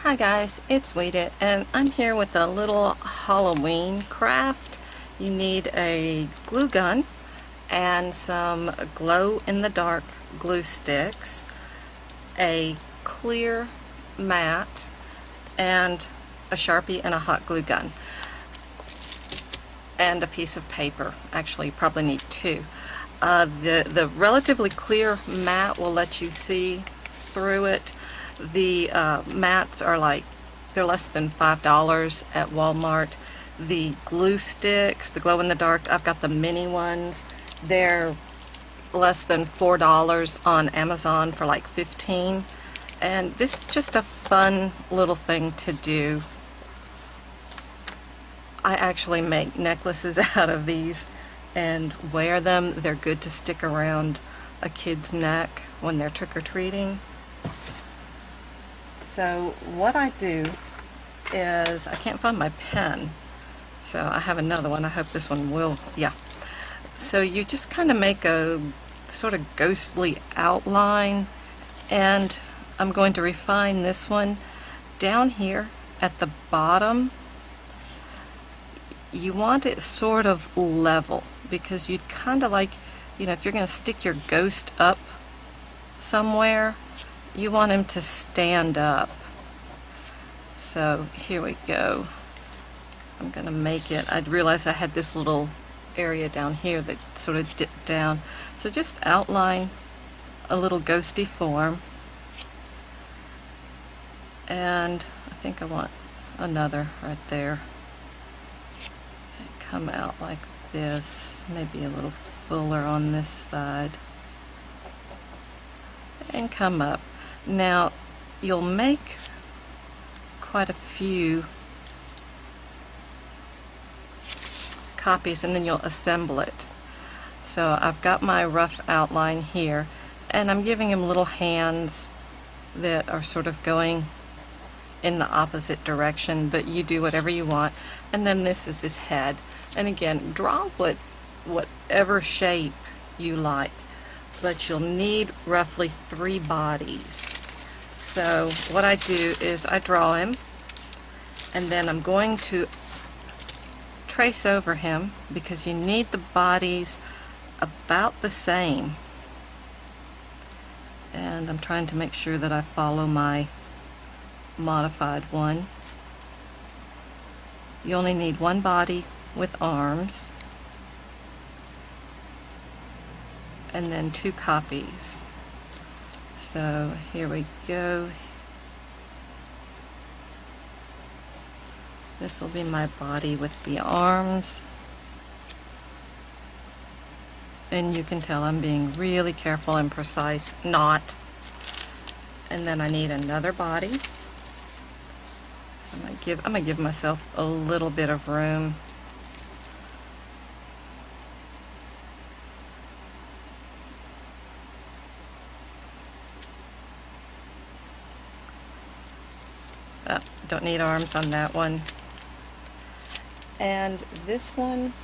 Hi guys, it's Weedit and I'm here with a little Halloween craft. You need a glue gun and some glow-in-the-dark glue sticks, a clear mat, and a Sharpie and a hot glue gun, and a piece of paper. Actually, you probably need two. The relatively clear mat will let you see through it. The mats are they're less than $5 at Walmart. The glue sticks, the glow-in-the-dark, I've got the mini ones. They're less than $4 on Amazon for like 15. And this is just a fun little thing to do. I actually make necklaces out of these and wear them. They're good to stick around a kid's neck when they're trick-or-treating. So what I do is, I can't find my pen, so I have another one. I hope this one will, yeah. So you just kind of make a sort of ghostly outline, and I'm going to refine this one. Down here at the bottom, you want it sort of level, because you'd kind of like, if you're going to stick your ghost up somewhere, you want him to stand up. So here we go. I'm going to make it. I realized I had this little area down here that sort of dipped down. So just outline a little ghosty form. And I think I want another right there. Come out like this, maybe a little fuller on this side, and come up. Now you'll make quite a few copies and then you'll assemble it. So I've got my rough outline here, and I'm giving him little hands that are sort of going in the opposite direction, but you do whatever you want. And then this is his head. And again, draw whatever shape you like, but you'll need roughly 3 bodies. So what I do is I draw him, and then I'm going to trace over him, because you need the bodies about the same. And I'm trying to make sure that I follow my modified one. You only need 1 body with arms, and then 2 copies. So here we go. This will be my body with the arms. And you can tell I'm being really careful and precise, not. And then I need another body. So I'm gonna give myself a little bit of room. Don't need arms on that one. And this one,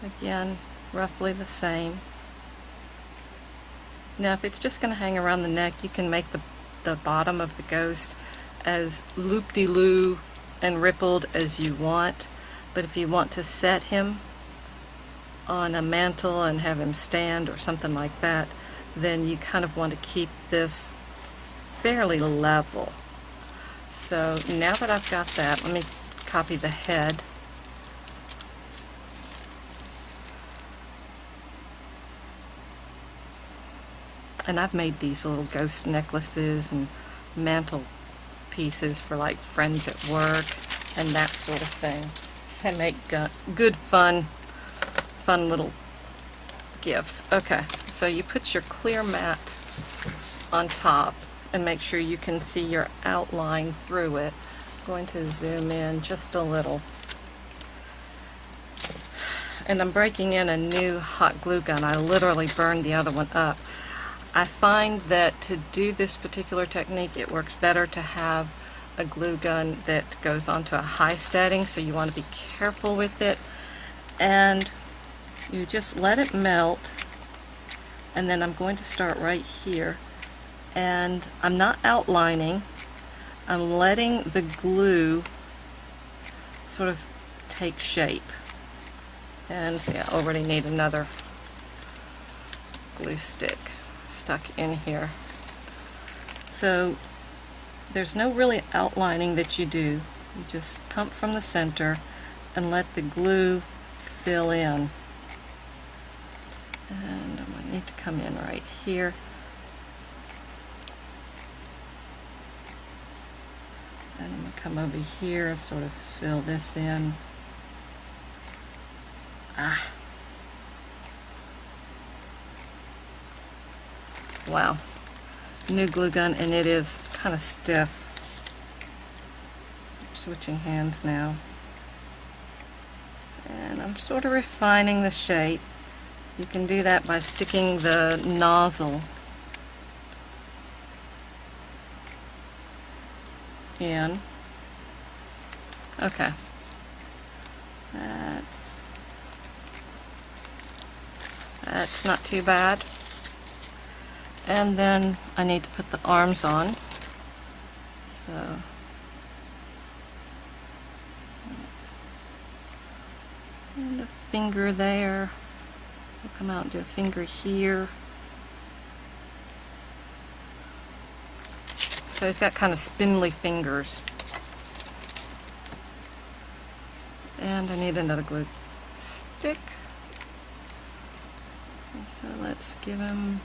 again, roughly the same. Now if it's just going to hang around the neck, you can make the bottom of the ghost as loop-de-loo and rippled as you want. But if you want to set him on a mantle and have him stand or something like that, then you kind of want to keep this fairly level. So now that I've got that, let me copy the head. And I've made these little ghost necklaces and mantle pieces for like friends at work and that sort of thing. They make good fun little gifts. Okay, so you put your clear mat on top and make sure you can see your outline through it. I'm going to zoom in just a little. And I'm breaking in a new hot glue gun. I literally burned the other one up. I find that to do this particular technique, it works better to have a glue gun that goes onto a high setting, so you want to be careful with it. And you just let it melt, and then I'm going to start right here and I'm not outlining. I'm letting the glue sort of take shape. And see, I already need another glue stick stuck in here. So there's no really outlining that you do. You just pump from the center and let the glue fill in. And I might need to come in right here. And I'm going to come over here and sort of fill this in. Wow. New glue gun, and it is kind of stiff. So I'm switching hands now. And I'm sort of refining the shape. You can do that by sticking the nozzle in. Okay. That's not too bad. And then I need to put the arms on. So and a finger there. We'll come out and do a finger here. So he's got kind of spindly fingers. And I need another glue stick. And so let's give him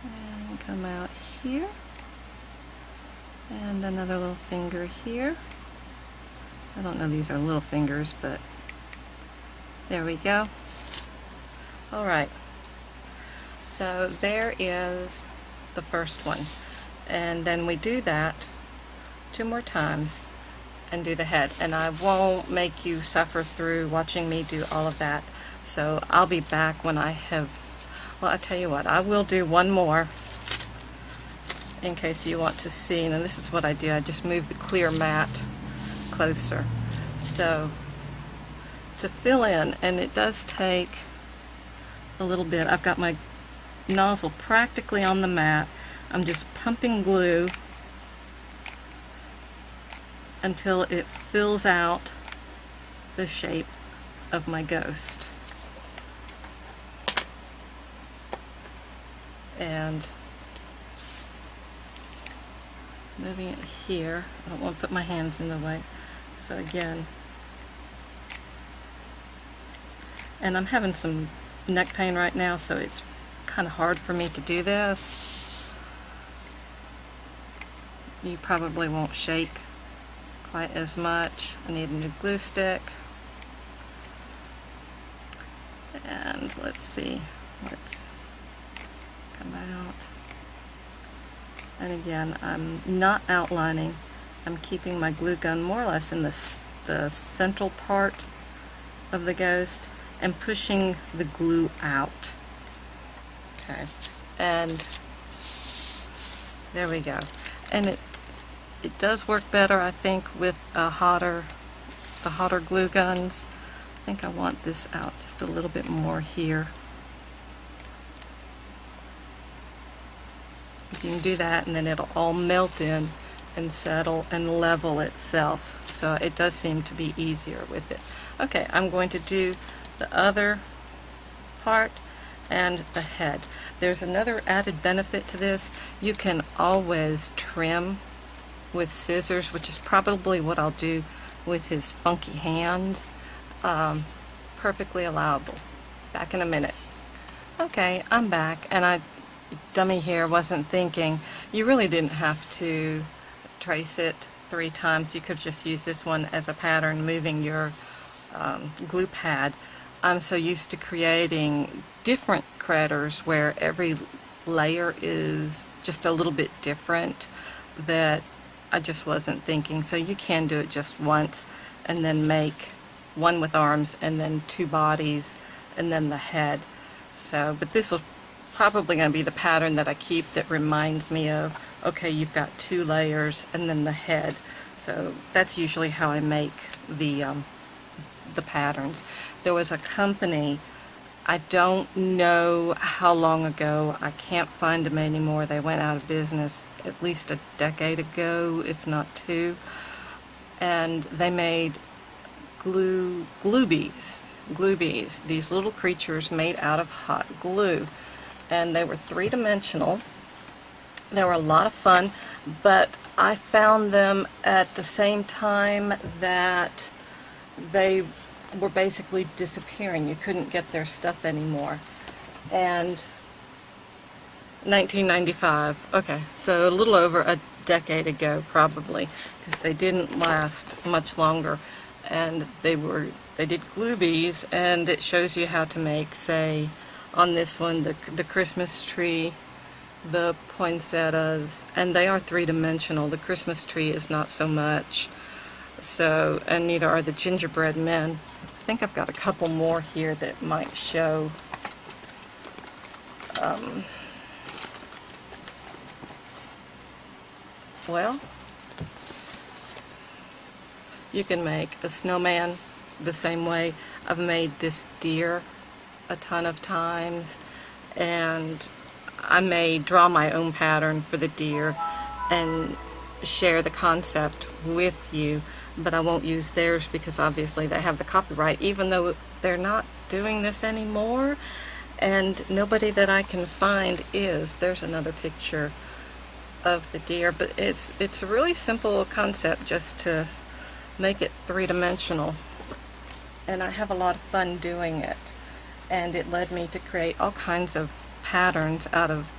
and come out here. And another little finger here. I don't know these are little fingers, but there we go. Alright, so there is the first one. And then we do that 2 more times and do the head. And I won't make you suffer through watching me do all of that. So I'll be back when I have, well, I tell you what, I will do one more in case you want to see. And this is what I do. I just move the clear mat closer. So to fill in, and it does take a little bit. I've got my nozzle practically on the mat. I'm just pumping glue until it fills out the shape of my ghost. And moving it here. I don't want to put my hands in the way. So again, and I'm having some neck pain right now, so it's kind of hard for me to do this. You probably won't shake quite as much. I need a new glue stick. And let's see, let's come out. And again, I'm not outlining. I'm keeping my glue gun more or less in the central part of the ghost and pushing the glue out. Okay, and there we go. And it does work better, I think, with the hotter glue guns. I think I want this out just a little bit more here. Because you can do that and then it'll all melt in and settle and level itself. So it does seem to be easier with it. Okay, I'm going to do the other part and the head. There's another added benefit to this. You can always trim with scissors, which is probably what I'll do with his funky hands. Perfectly allowable. Back in a minute. Okay, I'm back, and dummy here, wasn't thinking. You really didn't have to trace it 3 times. You could just use this one as a pattern, moving your glue pad. I'm so used to creating different critters where every layer is just a little bit different that I just wasn't thinking. So you can do it just once and then make one with arms and then 2 bodies and then the head. So, but this will probably going to be the pattern that I keep that reminds me of, okay, you've got 2 layers and then the head. So that's usually how I make the the patterns. There was a company, I don't know how long ago, I can't find them anymore. They went out of business at least a decade ago, if not two. And they made glue bees, these little creatures made out of hot glue. And they were three-dimensional. They were a lot of fun, but I found them at the same time that they were basically disappearing. You couldn't get their stuff anymore. And 1995, okay, so a little over a decade ago probably, because they didn't last much longer. And they did glue bees, and it shows you how to make, say, on this one, the Christmas tree, the poinsettias, and they are three-dimensional. The Christmas tree is not so much. So, and neither are the gingerbread men. I think I've got a couple more here that might show. Well, you can make a snowman the same way. I've made this deer a ton of times, and I may draw my own pattern for the deer and share the concept with you, but I won't use theirs because obviously they have the copyright, even though they're not doing this anymore, and nobody that I can find is. There's another picture of the deer, but it's a really simple concept just to make it three-dimensional, and I have a lot of fun doing it, and it led me to create all kinds of patterns out of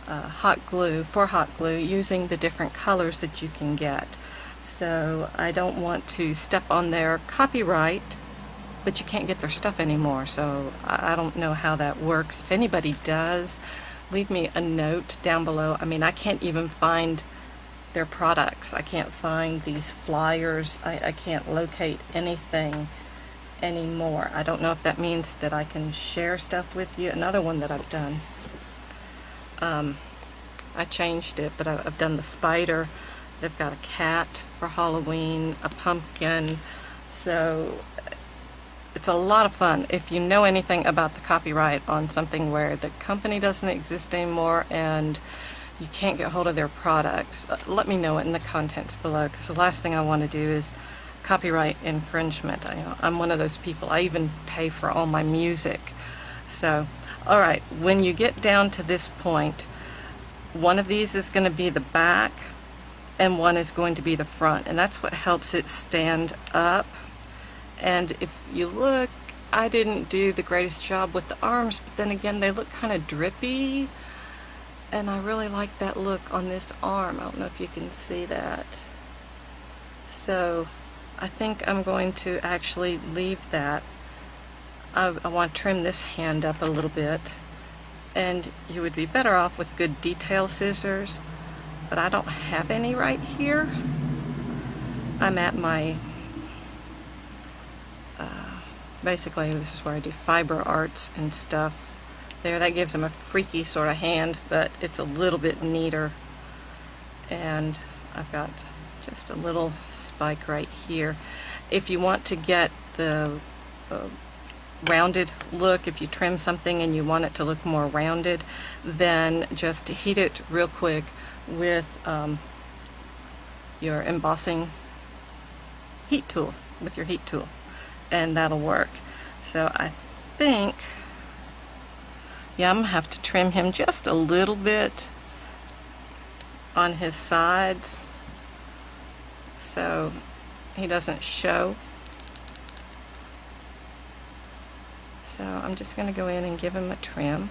hot glue, using the different colors that you can get. So I don't want to step on their copyright, but you can't get their stuff anymore, so I don't know how that works. If anybody does, leave me a note down below. I mean, I can't even find their products. I can't find these flyers. I can't locate anything anymore. I don't know if that means that I can share stuff with you. Another one that I've done, I changed it, but I've done the spider. They've got a cat for Halloween, a pumpkin. So it's a lot of fun. If you know anything about the copyright on something where the company doesn't exist anymore and you can't get hold of their products, let me know it in the contents below, because the last thing I want to do is copyright infringement. I'm one of those people. I even pay for all my music. So, alright, when you get down to this point, one of these is going to be the back and one is going to be the front, and that's what helps it stand up. And if you look, I didn't do the greatest job with the arms, but then again they look kind of drippy, and I really like that look on this arm. I don't know if you can see that. So I think I'm going to actually leave that. I want to trim this hand up a little bit, and you would be better off with good detail scissors, but I don't have any right here. I'm at my basically this is where I do fiber arts and stuff. There, that gives them a freaky sort of hand, but it's a little bit neater. And I've got just a little spike right here. If you want to get the rounded look, if you trim something and you want it to look more rounded, then just heat it real quick with your embossing heat tool, and that'll work. So I think, yeah, I'm going to have to trim him just a little bit on his sides so he doesn't show. So I'm just going to go in and give him a trim.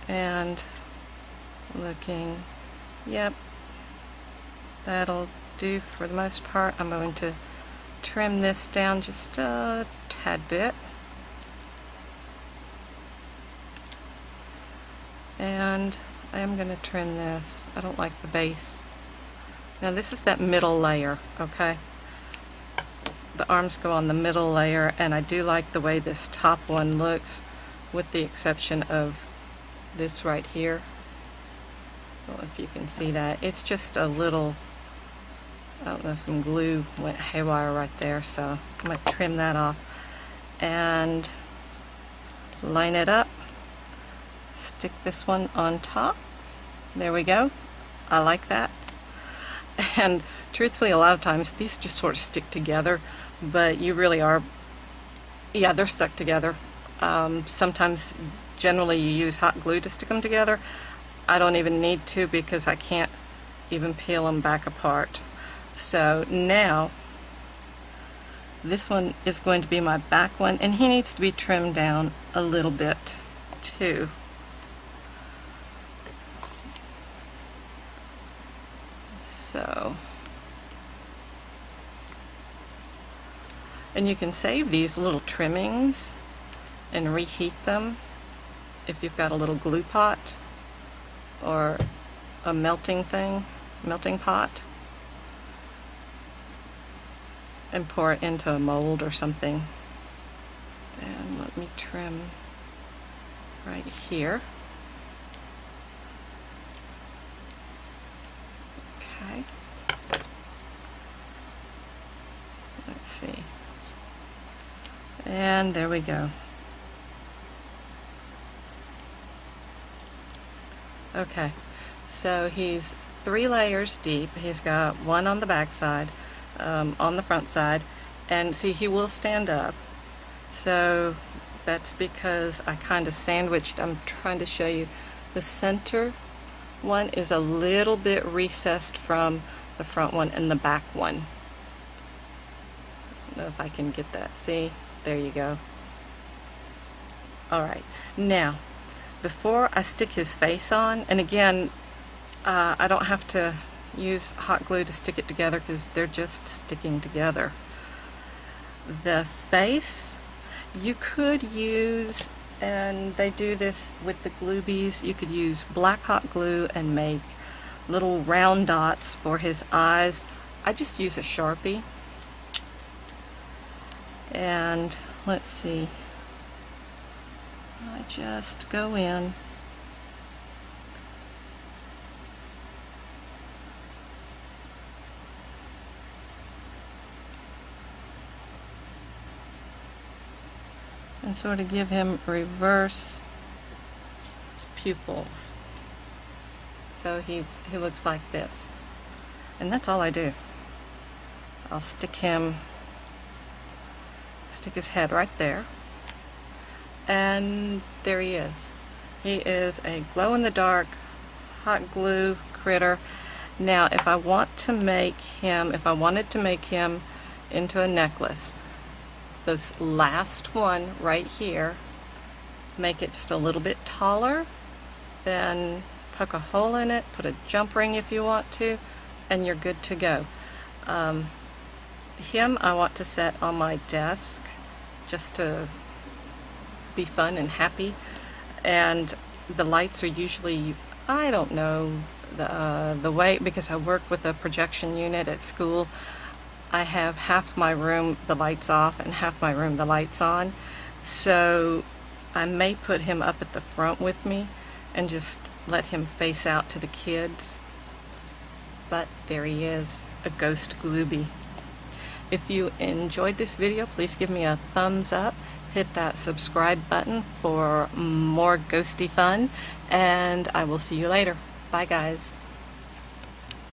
And looking, yep, that'll do for the most part. I'm going to trim this down just a tad bit. And I am going to trim this. I don't like the base. Now this is that middle layer, okay? The arms go on the middle layer, and I do like the way this top one looks, with the exception of this right here. I don't know if you can see that. It's just a little, I don't know, some glue went haywire right there, so I'm going to trim that off and line it up. Stick this one on top. There we go. I like that. And truthfully, a lot of times these just sort of stick together, but you really are, yeah, they're stuck together. Sometimes, generally, you use hot glue to stick them together. I don't even need to because I can't even peel them back apart. So now, this one is going to be my back one, and he needs to be trimmed down a little bit too. So, and you can save these little trimmings and reheat them if you've got a little glue pot or a melting pot, and pour it into a mold or something. And let me trim right here. Okay. Let's see. And there we go. Okay, so he's 3 layers deep. He's got one on the back side, on the front side, and see, he will stand up. So that's because I kind of sandwiched. I'm trying to show you the center one is a little bit recessed from the front one and the back one. I don't know if I can get that. See? There you go. Alright, now before I stick his face on, and again, I don't have to use hot glue to stick it together because they're just sticking together. The face, you could use, and they do this with the glue bees, you could use black hot glue and make little round dots for his eyes. I just use a Sharpie. And let's see, I just go in and sort of give him reverse pupils. So he looks like this. And that's all I do. I'll stick his head right there. And there he is. He is a glow-in-the-dark hot glue critter. Now, if I wanted to make him into a necklace, this last one right here, make it just a little bit taller, then poke a hole in it, put a jump ring if you want to, and you're good to go. Him I want to set on my desk just to be fun and happy, and the lights are usually, I don't know, the way, because I work with a projection unit at school, I have half my room the lights off and half my room the lights on, so I may put him up at the front with me and just let him face out to the kids. But there he is, a ghost glue bee. If you enjoyed this video, please give me a thumbs up. Hit that subscribe button for more ghosty fun, and I will see you later. Bye guys.